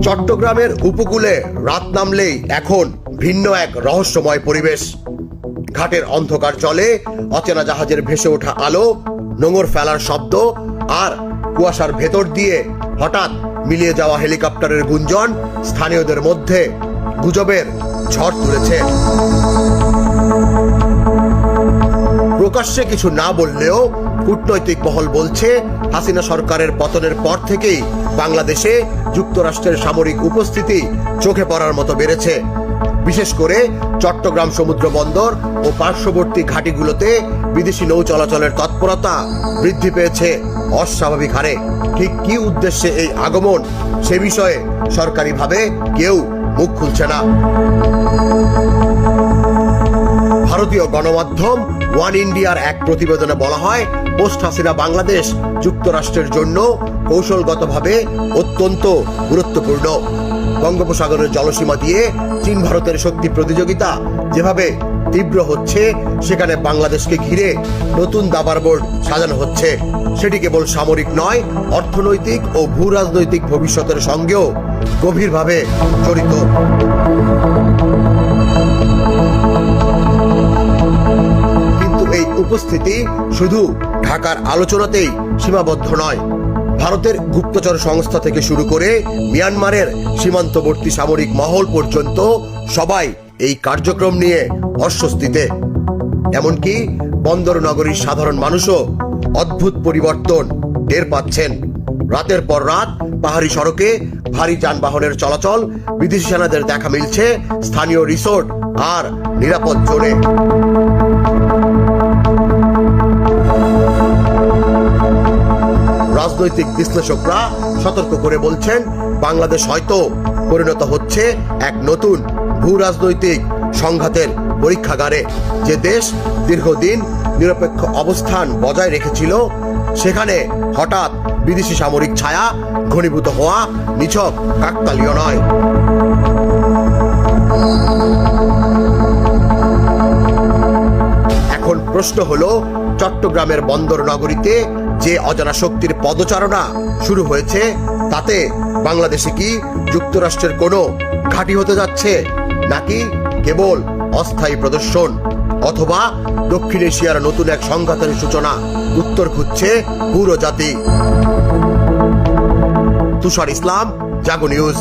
চট্টগ্রামের উপকূলে রাত নামলেই এখন ভিন্ন এক রহস্যময় পরিবেশ। ঘাটের অন্ধকার জলে অচেনা জাহাজের ভেসে ওঠা আলো, নোঙর ফেলার শব্দ আর কুয়াশার ভেতর দিয়ে হঠাৎ মিলিয়ে যাওয়া হেলিকপ্টারের গুঞ্জন স্থানীয়দের মধ্যে গুজবের ঝড় তুলেছে। প্রকাশ্যে কিছু না বললেও কূটনৈতিক মহল বলছে, হাসিনা সরকারের পতনের পর থেকেই বাংলাদেশে যুক্তরাষ্ট্রের সামরিক উপস্থিতি চোখে পড়ার মতো বেড়েছে। বিশেষ করে চট্টগ্রাম সমুদ্র বন্দর ও পার্শ্ববর্তী ঘাঁটিগুলোতে বিদেশি নৌ চলাচলের তৎপরতা বৃদ্ধি পেয়েছে অস্বাভাবিক হারে। ঠিক কি উদ্দেশ্যে এই আগমন, সে বিষয়ে সরকারিভাবে কেউ মুখ খুলছে না। ভারতীয় গণমাধ্যম ওয়ান ইন্ডিয়ার এক প্রতিবেদনে বলা হয়, পোস্ট হাসিনা বাংলাদেশ যুক্তরাষ্ট্রের জন্য কৌশলগতভাবে অত্যন্ত গুরুত্বপূর্ণ। বঙ্গোপসাগরের জলসীমা দিয়ে চীন ভারতের শক্তি প্রতিযোগিতা যেভাবে তীব্র হচ্ছে, সেখানে বাংলাদেশকে ঘিরে নতুন দাবার বোর্ড সাজানো হচ্ছে। সেটি কেবল সামরিক নয়, অর্থনৈতিক ও ভূ রাজনৈতিক ভবিষ্যতের সঙ্গেও গভীরভাবে জড়িত। কিন্তু এই উপস্থিতি শুধু ঢাকার আলোচনাতেই সীমাবদ্ধ নয়। ভারতের গুপ্তচর সংস্থা থেকে শুরু করে মিয়ানমারের সীমান্তবর্তী সামরিক মহল পর্যন্ত সবাই এই কার্যক্রম নিয়ে অস্বস্তিতে। এমনকি বন্দর নগরীর সাধারণ মানুষও অদ্ভুত পরিবর্তন টের পাচ্ছেন। রাতের পর রাত পাহাড়ি সড়কে ভারী যানবাহনের চলাচল, বিদেশি সেনাদের দেখা মিলছে স্থানীয় রিসোর্ট আর নিরাপদ জোনে। রাজনৈতিক বিশ্লেষকরা সতর্ক করে বলছেন, বাংলাদেশ হয়তো পরিণত হচ্ছে এক নতুন ভূ রাজনৈতিক সংঘাতের পরীক্ষাগারে। যে দেশ দীর্ঘদিন নিরপেক্ষ অবস্থান বজায় রেখেছিল, সেখানে হঠাৎ বিদেশি সামরিক ছায়া ঘনীভূত হওয়া নিছক কাকতালীয় নয়। এখন প্রশ্ন হলো, চট্টগ্রামের বন্দর নগরীতে যে অজানা শক্তির পদচারণা শুরু হয়েছে, তাতে বাংলাদেশে কি যুক্তরাষ্ট্রের কোনো ঘাঁটি হতে যাচ্ছে, নাকি কেবল অস্থায়ী প্রদর্শন, অথবা দক্ষিণ এশিয়ার নতুন এক সংঘাতের সূচনা? উত্তর খুঁজছে পুরো জাতি। তুষার ইসলাম, জাগো নিউজ।